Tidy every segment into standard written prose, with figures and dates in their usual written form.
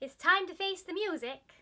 It's time to face the music.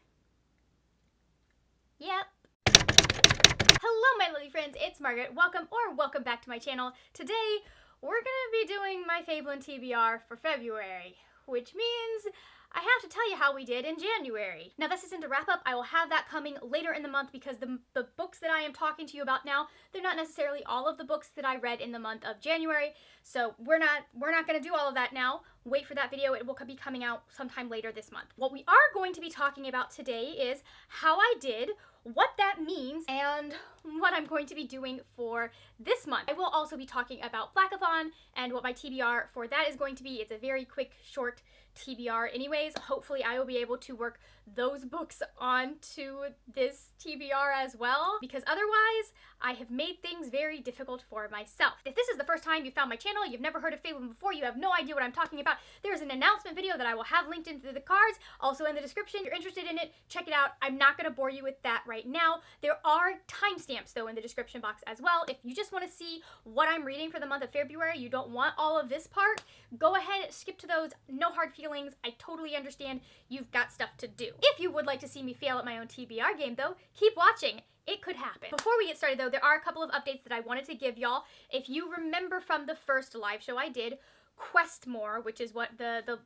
Yep. Hello my lovely friends, it's Margaret. Welcome back to my channel. Today, we're gonna be doing my Fablen TBR for February, which means I have to tell you how we did in January. Now this isn't a wrap up, I will have that coming later in the month because the books that I am talking to you about now, they're not necessarily all of the books that I read in the month of January, so we're not gonna do all of that now. Wait for that video, it will be coming out sometime later this month. What we are going to be talking about today is how I did, what that means, and what I'm going to be doing for this month. I will also be talking about Blackathon and what my TBR for that is going to be. It's a very quick, short TBR anyways. Hopefully I will be able to work those books onto this TBR as well, because otherwise I have made things very difficult for myself. If this is the first time you found my channel, you've never heard of Fablen before, you have no idea what I'm talking about, there's an announcement video that I will have linked into the cards, also in the description. If you're interested in it, check it out. I'm not going to bore you with that right now. There are timestamps though in the description box as well. If you just want to see what I'm reading for the month of February, you don't want all of this part, go ahead, skip to those, no hard feelings. I totally understand you've got stuff to do. If you would like to see me fail at my own TBR game though, keep watching. It could happen. Before we get started though, there are a couple of updates that I wanted to give y'all. If you remember from the first live show I did, Questmore, which is what the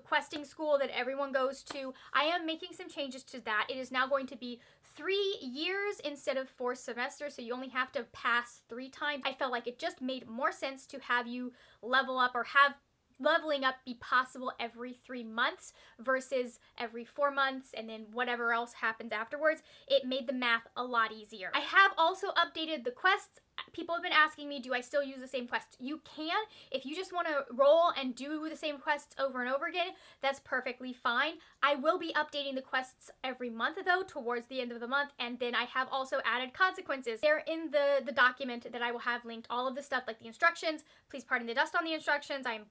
questing school that everyone goes to, I am making some changes to that. It is now going to be 3 years instead of 4 semesters, so you only have to pass 3 times. I felt like it just made more sense to have you level up or have leveling up be possible every 3 months versus every 4 months and then whatever else happens afterwards. It made the math a lot easier. I have also updated the quests. People have been asking me, do I still use the same quests? You can. If you just want to roll and do the same quests over and over again, that's perfectly fine. I will be updating the quests every month though, towards the end of the month, and then I have also added consequences. They're in the document that I will have linked, all of the stuff like the instructions. Please pardon the dust on the instructions. I'm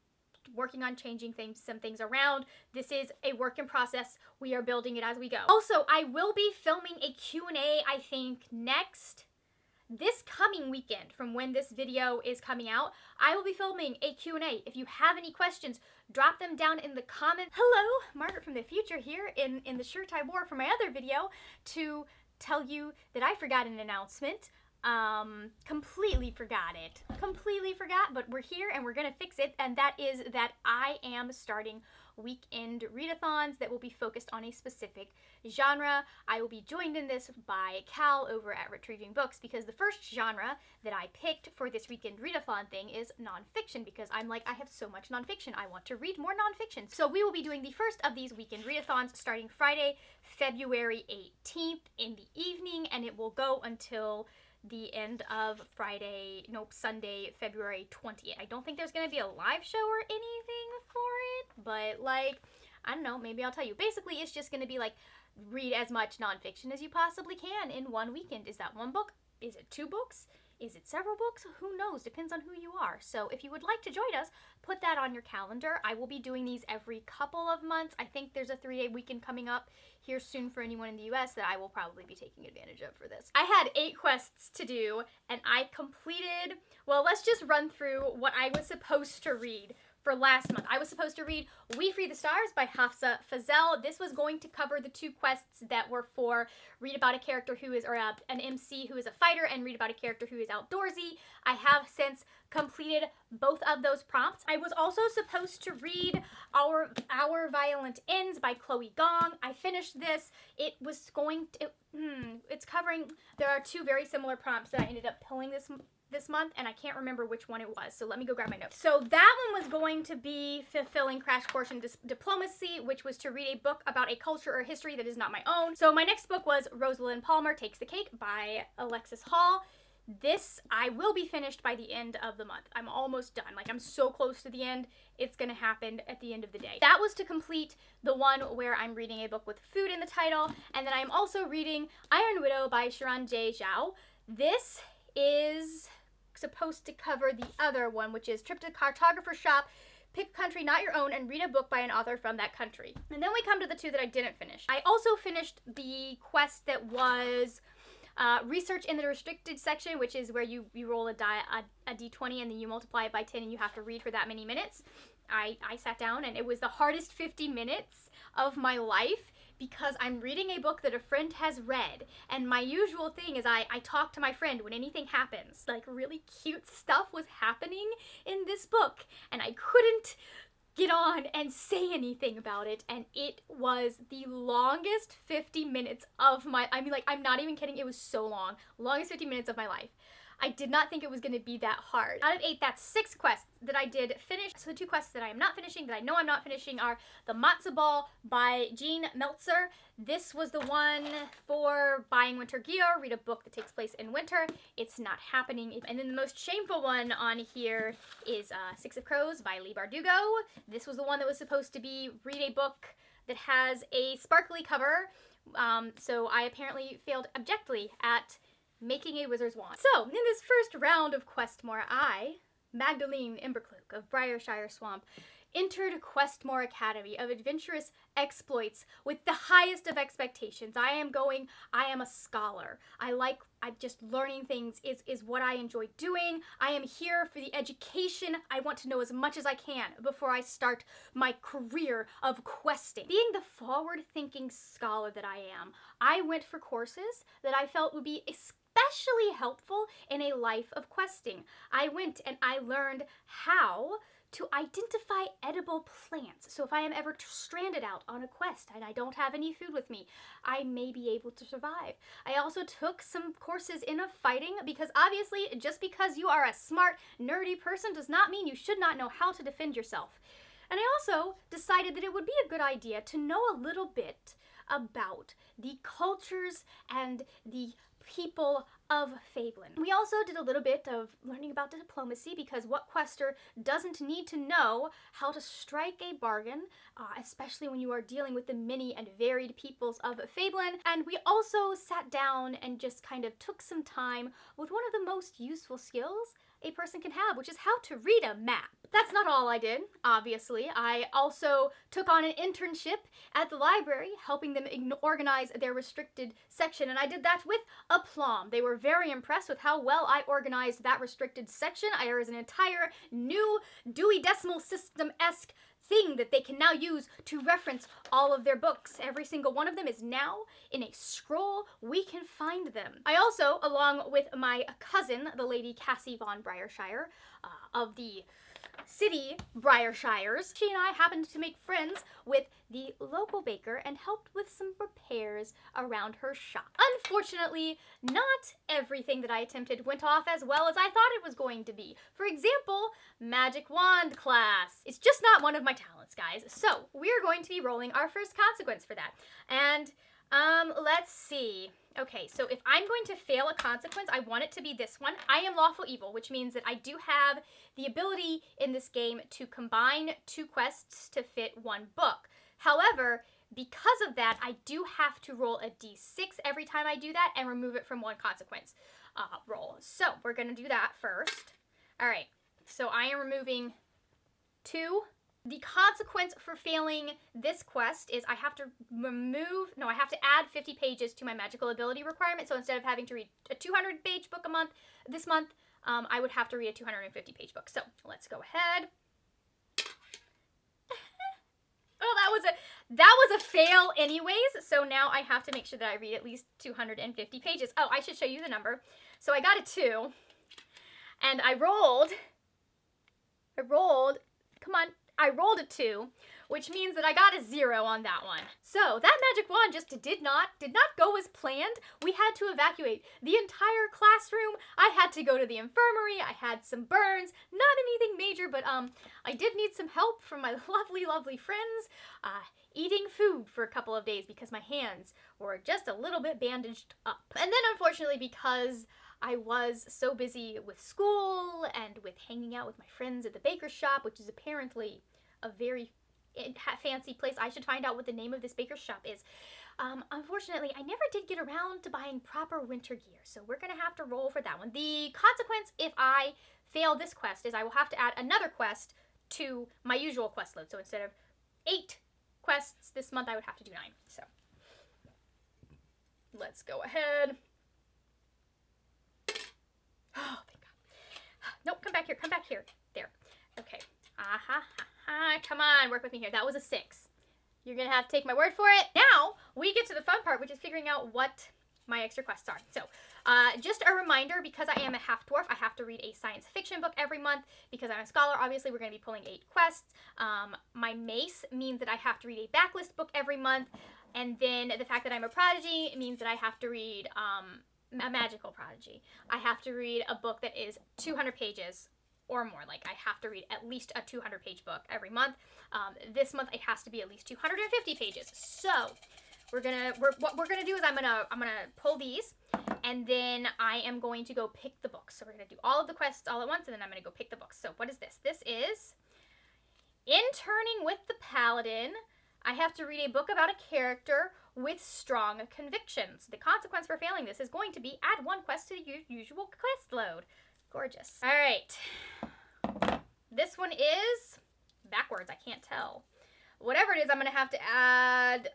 working on changing some things around. This is a work in process. We are building it as we go. Also, I will be filming a Q&A, I think, this coming weekend from when this video is coming out. I will be filming a Q&A. If you have any questions, drop them down in the comments. Hello, Margaret from the future here in the shirt I wore for my other video to tell you that I forgot an announcement. Completely forgot, but we're here and we're gonna fix it, and that is that I am starting weekend readathons that will be focused on a specific genre. I will be joined in this by Cal over at Retrieving Books, because the first genre that I picked for this weekend readathon thing is nonfiction, because I'm like, I have so much nonfiction, I want to read more nonfiction. So we will be doing the first of these weekend readathons starting Friday, February 18th in the evening, and it will go until the end of Sunday, February 20th. I don't think there's gonna be a live show or anything for it, but like, I don't know, maybe I'll tell you. Basically, it's just gonna be like, read as much nonfiction as you possibly can in one weekend. Is that 1 book? Is it 2 books? Is it several books? Who knows? Depends on who you are. So if you would like to join us, put that on your calendar. I will be doing these every couple of months. I think there's a 3-day weekend coming up here soon for anyone in the US that I will probably be taking advantage of for this. I had 8 quests to do, and I completed, well, let's just run through what I was supposed to read for last month. I was supposed to read We Free the Stars by Hafsa Fazel. This was going to cover the 2 quests that were for read about a character who is, or an MC who is a fighter, and read about a character who is outdoorsy. I have since completed both of those prompts. I was also supposed to read Our Violent Ends by Chloe Gong. I finished this. It was going to, it's covering, there are 2 very similar prompts that I ended up pulling this month, and I can't remember which one it was, so let me go grab my notes. So that one was going to be fulfilling Crash Course in Diplomacy, which was to read a book about a culture or history that is not my own. So my next book was Rosalind Palmer Takes the Cake by Alexis Hall. This, I will be finished by the end of the month. I'm almost done. Like, I'm so close to the end. It's gonna happen at the end of the day. That was to complete the one where I'm reading a book with food in the title, and then I'm also reading Iron Widow by Sharon J. Zhao. This is supposed to cover the other one, which is Trip to the Cartographer's Shop, pick a country not your own, and read a book by an author from that country. And then we come to the 2 that I didn't finish. I also finished the quest that was research in the restricted section, which is where you roll a d20 and then you multiply it by 10 and you have to read for that many minutes. I sat down and it was the hardest 50 minutes of my life because I'm reading a book that a friend has read. And my usual thing is I talk to my friend when anything happens. Like, really cute stuff was happening in this book, and I couldn't get on and say anything about it, and it was the longest 50 minutes of my, I mean, like, I'm not even kidding, it was so long. Longest 50 minutes of my life. I did not think it was going to be that hard. Out of 8, that's 6 quests that I did finish. So the 2 quests that I am not finishing, that I know I'm not finishing, are the Matzo Ball by Jean Meltzer. This was the one for buying winter gear, read a book that takes place in winter. It's not happening. And then the most shameful one on here is Six of Crows by Leigh Bardugo. This was the one that was supposed to be read a book that has a sparkly cover. So I apparently failed abjectly at making a wizard's wand. So, in this first round of Questmore, I, Magdalene Embercloak of Briarshire Swamp, entered Questmore Academy of adventurous exploits with the highest of expectations. I am a scholar. I'm just learning things is what I enjoy doing. I am here for the education. I want to know as much as I can before I start my career of questing. Being the forward-thinking scholar that I am, I went for courses that I felt would be especially helpful in a life of questing. I went and I learned how to identify edible plants. So if I am ever stranded out on a quest and I don't have any food with me, I may be able to survive. I also took some courses in fighting, because obviously just because you are a smart, nerdy person does not mean you should not know how to defend yourself. And I also decided that it would be a good idea to know a little bit about the cultures and the people of Fablen. We also did a little bit of learning about diplomacy, because what quester doesn't need to know how to strike a bargain, especially when you are dealing with the many and varied peoples of Fablen. And we also sat down and just kind of took some time with one of the most useful skills a person can have, which is how to read a map. That's not all I did, obviously. I also took on an internship at the library, helping them organize their restricted section, and I did that with aplomb. They were very impressed with how well I organized that restricted section. There is an entire new Dewey Decimal System-esque thing that they can now use to reference all of their books. Every single one of them is now in a scroll. We can find them. I also, along with my cousin, the Lady Cassie von Briarshire, of the city Briarshires, she and I happened to make friends with the local baker and helped with some repairs around her shop. Unfortunately, not everything that I attempted went off as well as I thought it was going to be. For example, magic wand class. It's just not one of my talents, guys. So we're going to be rolling our first consequence for that. And let's see. Okay, so if I'm going to fail a consequence, I want it to be this one. I am lawful evil, which means that I do have the ability in this game to combine 2 quests to fit 1 book. However, because of that, I do have to roll a d6 every time I do that and remove it from 1 consequence roll. So we're going to do that first. All right, so I am removing 2. The consequence for failing this quest is I have to add 50 pages to my magical ability requirement. So instead of having to read a 200-page book this month, I would have to read a 250-page book. So let's go ahead. Oh, that was a fail anyways. So now I have to make sure that I read at least 250 pages. Oh, I should show you the number. So I got a 2, and I rolled, come on. I rolled a 2, which means that I got a 0 on that one. So that magic wand just did not go as planned. We had to evacuate the entire classroom. I had to go to the infirmary. I had some burns, not anything major, but I did need some help from my lovely, lovely friends eating food for a couple of days because my hands were just a little bit bandaged up. And then unfortunately, because I was so busy with school and with hanging out with my friends at the baker's shop, which is apparently a very fancy place. I should find out what the name of this baker's shop is. Unfortunately, I never did get around to buying proper winter gear, so we're going to have to roll for that one. The consequence if I fail this quest is I will have to add another quest to my usual quest load. So instead of 8 quests this month, I would have to do 9. So let's go ahead. Oh, thank God. Nope, come back here, come back here. There. Okay. Come on, work with me here. That was a 6. You're gonna have to take my word for it. Now, we get to the fun part, which is figuring out what my extra quests are. So, just a reminder, because I am a half dwarf, I have to read a science fiction book every month. Because I'm a scholar, obviously, we're going to be pulling 8 quests. My mace means that I have to read a backlist book every month. And then the fact that I'm a prodigy means that I have to read a magical prodigy. I have to read a book that is 200 pages or more. Like, I have to read at least a 200-page book every month. This month, it has to be at least 250 pages. So, what we're gonna do is I'm gonna pull these, and then I am going to go pick the books. So we're gonna do all of the quests all at once, and then I'm gonna go pick the books. So what is this? This is Interning with the Paladin. I have to read a book about a character with strong convictions. The consequence for failing this is going to be add 1 quest to the usual quest load. Gorgeous. All right. This one is backwards. I can't tell. Whatever it is, I'm going to have to add,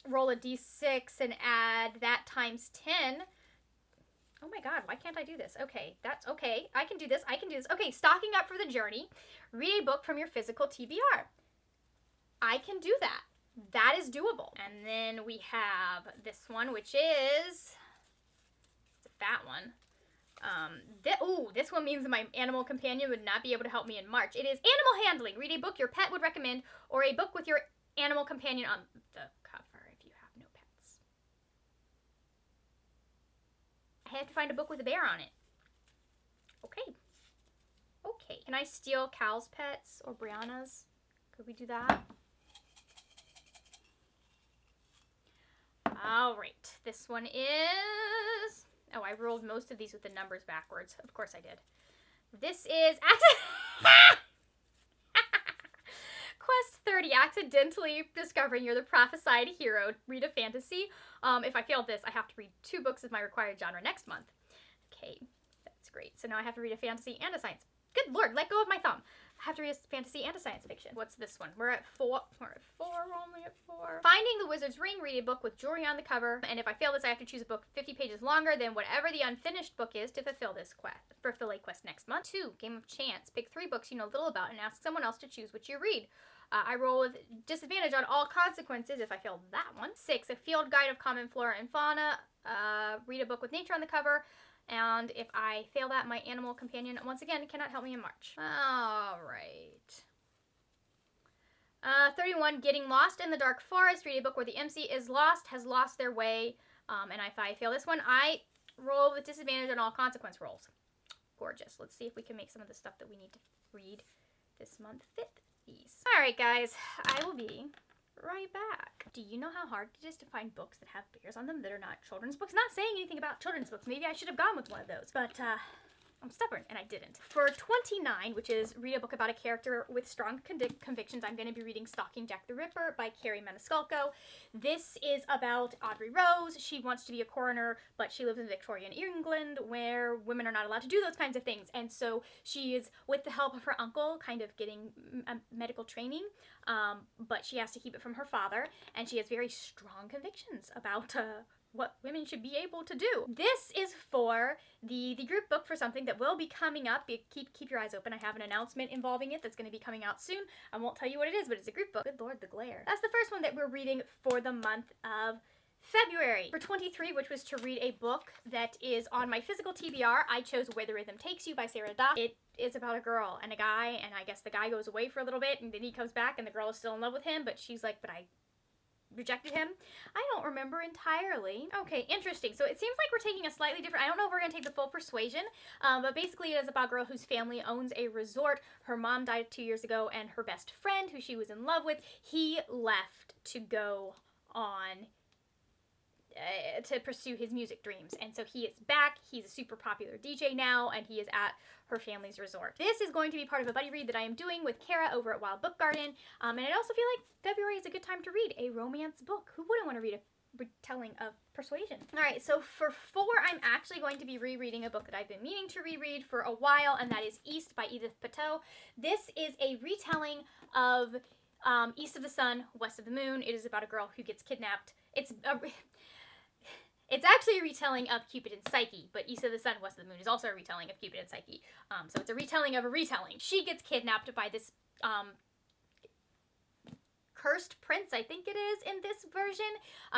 roll a d6 and add that times 10. Oh my god, why can't I do this? Okay, that's okay. I can do this. I can do this. Okay, stocking up for the journey. Read a book from your physical TBR. I can do that. That is doable. And then we have this one, which is, it's a fat one. This one means my animal companion would not be able to help me in March. It is animal handling. Read a book your pet would recommend, or a book with your animal companion on the cover if you have no pets. I have to find a book with a bear on it. Okay. Okay. Can I steal Cal's pets or Brianna's? Could we do that? All right. This one is... Oh, I rolled most of these with the numbers backwards. Of course I did. This is... Quest 30, accidentally discovering you're the prophesied hero. Read a fantasy. If I failed this, I have to read 2 books of my required genre next month. Okay, that's great. So now I have to read a fantasy and a science. Good lord, let go of my thumb. I have to read a fantasy and a science fiction. What's this one? We're at 4. We're only at 4. Finding the Wizard's Ring. Read a book with jewelry on the cover. And if I fail this, I have to choose a book 50 pages longer than whatever the unfinished book is to fulfill this quest. Fulfill a quest next month. 2. Game of Chance. Pick 3 books you know little about and ask someone else to choose which you read. I roll with disadvantage on all consequences if I fail that one. 6. A field guide of common flora and fauna. Read a book with nature on the cover. And if I fail that, my animal companion, once again, cannot help me in March. All right. 31, Getting Lost in the Dark Forest. Read a book where the MC is lost, has lost their way. And if I fail this one, I roll with disadvantage on all consequence rolls. Gorgeous. Let's see if we can make some of the stuff that we need to read this month fit these. All right, guys. I will be right back. Do you know how hard it is to find books that have bears on them that are not children's books? Not saying anything about children's books. Maybe I should have gone with one of those, but I'm stubborn and I didn't. For 29, which is read a book about a character with strong convictions, I'm going to be reading Stalking Jack the Ripper by Carrie Maniscalco. This is about Audrey Rose. She wants to be a coroner, but she lives in Victorian England where women are not allowed to do those kinds of things. And so she is, with the help of her uncle, kind of getting medical training, but she has to keep it from her father, and she has very strong convictions about what women should be able to do. This is for the group book for something that will be coming up. Keep your eyes open. I have an announcement involving it that's going to be coming out soon. I won't tell you what it is, but it's a group book. Good lord, the glare. That's the first one that we're reading for the month of February. For 23, which was to read a book that is on my physical TBR, I chose Where the Rhythm Takes You by Readathon. It is about a girl and a guy, and I guess the guy goes away for a little bit, and then he comes back, and the girl is still in love with him, but she's like, but I rejected him. I don't remember entirely. Okay, interesting. So it seems like we're taking a slightly different, I don't know if we're going to take the full persuasion, but basically it is about a girl whose family owns a resort. Her mom died 2 years ago, and her best friend, who she was in love with, he left to go on to pursue his music dreams. And so he is back. He's a super popular DJ now, and he is at her family's resort. This is going to be part of a buddy read that I am doing with Kara over at Wild Book Garden. And I also feel like February is a good time to read a romance book. Who wouldn't want to read a retelling of Persuasion? All right, so for 4, I'm actually going to be rereading a book that I've been meaning to reread for a while, and that is East by Edith Pateau. This is a retelling of East of the Sun, West of the Moon. It is about a girl who gets kidnapped. It's actually a retelling of Cupid and Psyche, but East of the Sun, West of the Moon is also a retelling of Cupid and Psyche. So it's a retelling of a retelling. She gets kidnapped by this cursed prince, I think it is in this version.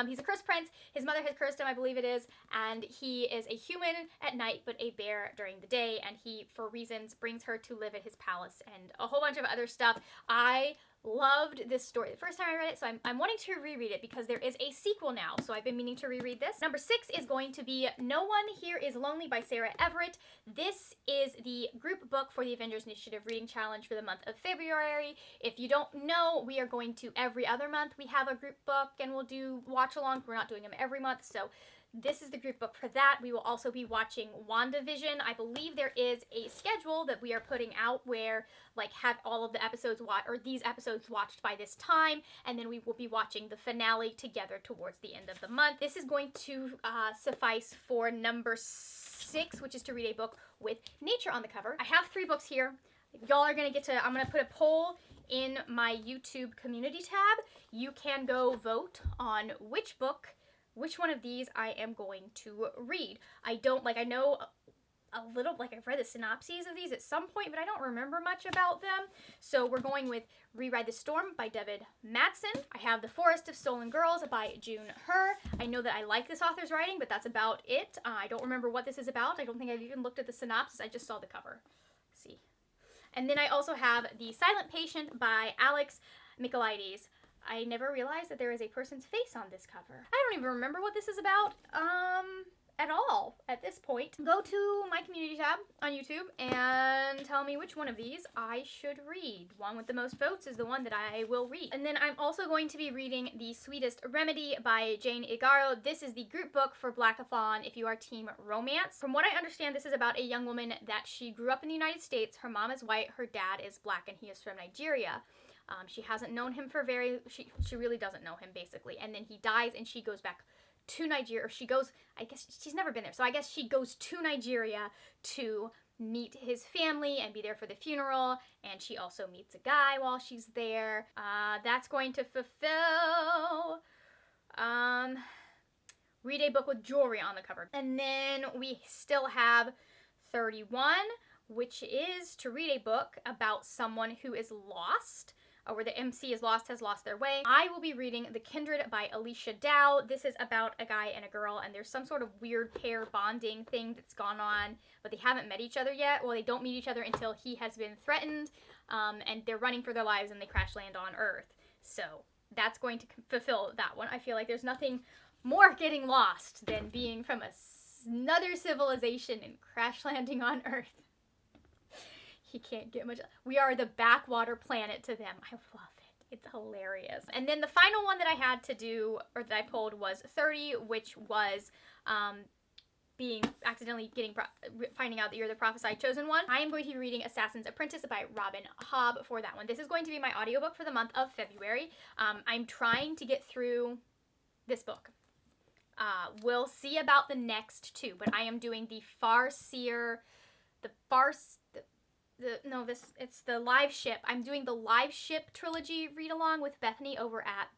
He's a cursed prince. His mother has cursed him, I believe it is, and he is a human at night but a bear during the day, and he, for reasons, brings her to live at his palace and a whole bunch of other stuff. I loved this story the first time I read it, so I'm wanting to reread it because there is a sequel now, so I've been meaning to reread this. Number 6 is going to be No One Here Is Lonely by Sarah Everett. This is the group book for the Avengers Initiative Reading Challenge for the month of February. If you don't know, we are going to every other month. We have a group book and we'll do watch-alongs. We're not doing them every month, so this is the group book for that. We will also be watching WandaVision. I believe there is a schedule that we are putting out where, like, have all of the episodes these episodes watched by this time, and then we will be watching the finale together towards the end of the month. This is going to suffice for number 6, which is to read a book with nature on the cover. I have 3 books here. Y'all are gonna get to, I'm gonna put a poll in my YouTube community tab. You can go vote on which one of these I am going to read. I know a little, I've read the synopses of these at some point, but I don't remember much about them. So we're going with Rewrite the Storm by David Madsen. I have The Forest of Stolen Girls by June Her. I know that I like this author's writing, but that's about it. I don't remember what this is about. I don't think I've even looked at the synopsis. I just saw the cover. Let's see. And then I also have The Silent Patient by Alex Michaelides. I never realized that there is a person's face on this cover. I don't even remember what this is about at all at this point. Go to my community tab on YouTube and tell me which one of these I should read. One with the most votes is the one that I will read. And then I'm also going to be reading The Sweetest Remedy by Jane Igaro. This is the group book for Blackathon if you are team romance. From what I understand, this is about a young woman that she grew up in the United States. Her mom is white, her dad is black, and he is from Nigeria. She hasn't known him for she really doesn't know him, basically. And then he dies and she goes back to Nigeria, or she goes, I guess she's never been there, so I guess she goes to Nigeria to meet his family and be there for the funeral, and she also meets a guy while she's there. That's going to fulfill, read a book with jewelry on the cover. And then we still have 31, which is to read a book about someone who is lost, where the MC has lost their way. I will be reading The Kindred by Alicia Dow. This is about a guy and a girl, and there's some sort of weird pair bonding thing that's gone on, but they haven't met each other yet. Well, they don't meet each other until he has been threatened, and they're running for their lives and they crash land on Earth. So that's going to fulfill that one. I feel like there's nothing more getting lost than being from another civilization and crash landing on Earth. He can't get much. We are the backwater planet to them. I love it. It's hilarious. And then the final one that I had to do, or that I pulled, was 30, which was finding out that you're the prophesied chosen one. I am going to be reading Assassin's Apprentice by Robin Hobb for that one. This is going to be my audiobook for the month of February. I'm trying to get through this book. We'll see about the next 2, but I am doing the it's the Liveship. I'm doing the Liveship trilogy read along with Bethany over at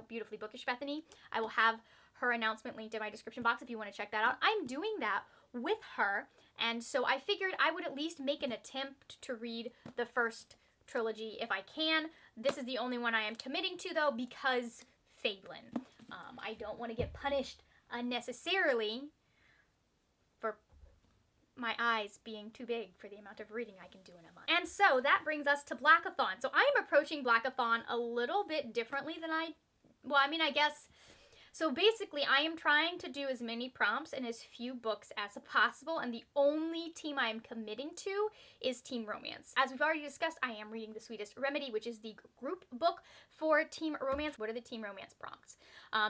Beautifully Bookish Bethany. I will have her announcement linked in my description box if you want to check that out. I'm doing that with her, and so I figured I would at least make an attempt to read the first trilogy if I can. This is the only one I am committing to, though, because Fablen. I don't want to get punished unnecessarily for my eyes being too big for the amount of reading I can do in a month. And so that brings us to Blackathon. So I am approaching Blackathon a little bit differently than I guess. So basically, I am trying to do as many prompts and as few books as possible, and the only team I am committing to is Team Romance. As we've already discussed, I am reading The Sweetest Remedy, which is the group book for Team Romance. What are the Team Romance prompts?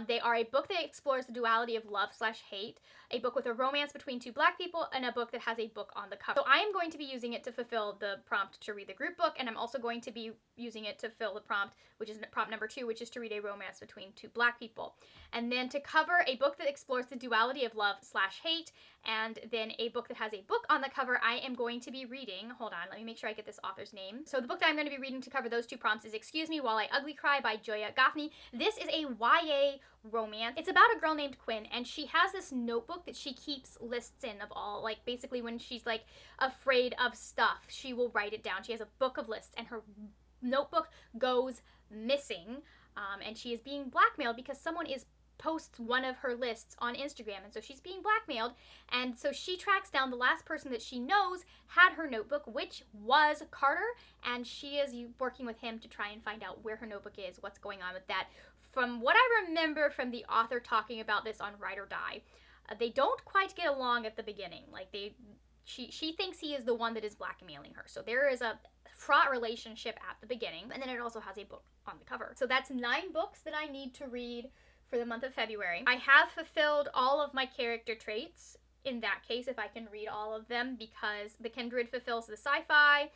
They are a book that explores the duality of love/hate, a book with a romance between 2 black people, and a book that has a book on the cover. So I am going to be using it to fulfill the prompt to read the group book, and I'm also going to be using it to fill the prompt, which is prompt number 2, which is to read a romance between 2 black people. And then to cover a book that explores the duality of love/hate, and then a book that has a book on the cover, I am going to be reading, hold on, let me make sure I get this author's name. So the book that I'm going to be reading to cover those 2 prompts is Excuse Me While I Ugly Cry by Joya Goffney. This is a YA romance. It's about a girl named Quinn, and she has this notebook that she keeps lists in of all, like, basically when she's, like, afraid of stuff, she will write it down. She has a book of lists, and her notebook goes missing, and she is being blackmailed because someone posts one of her lists on Instagram, and so she's being blackmailed, and so she tracks down the last person that she knows had her notebook, which was Carter, and she is working with him to try and find out where her notebook is, what's going on with that. From what I remember from the author talking about this on Ride or Die, they don't quite get along at the beginning. Like, she thinks he is the one that is blackmailing her, so there is a fraught relationship at the beginning, and then it also has a book on the cover. So that's 9 books that I need to read for the month of February. I have fulfilled all of my character traits in that case, if I can read all of them, because the Kindred fulfills the sci-fi.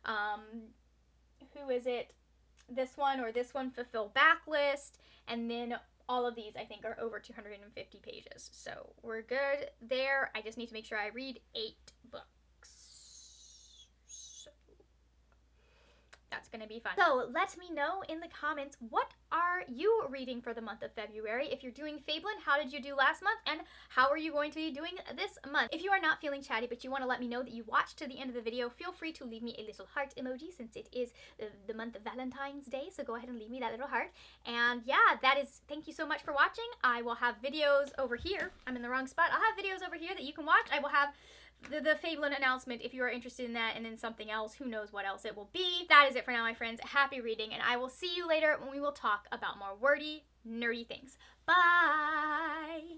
Who is it? This one or this one fulfill backlist, and then all of these I think are over 250 pages. So we're good there. I just need to make sure I read 8 books. That's going to be fun. So let me know in the comments, what are you reading for the month of February? If you're doing Fablen, how did you do last month? And how are you going to be doing this month? If you are not feeling chatty, but you want to let me know that you watched to the end of the video, feel free to leave me a little heart emoji, since it is the month of Valentine's Day. So go ahead and leave me that little heart. And yeah, thank you so much for watching. I will have videos over here. I'm in the wrong spot. I'll have videos over here that you can watch. I will have the Fablen announcement if you are interested in that, and then something else. Who knows what else it will be. That is it for now, my friends. Happy reading, and I will see you later when we will talk about more wordy, nerdy things. Bye!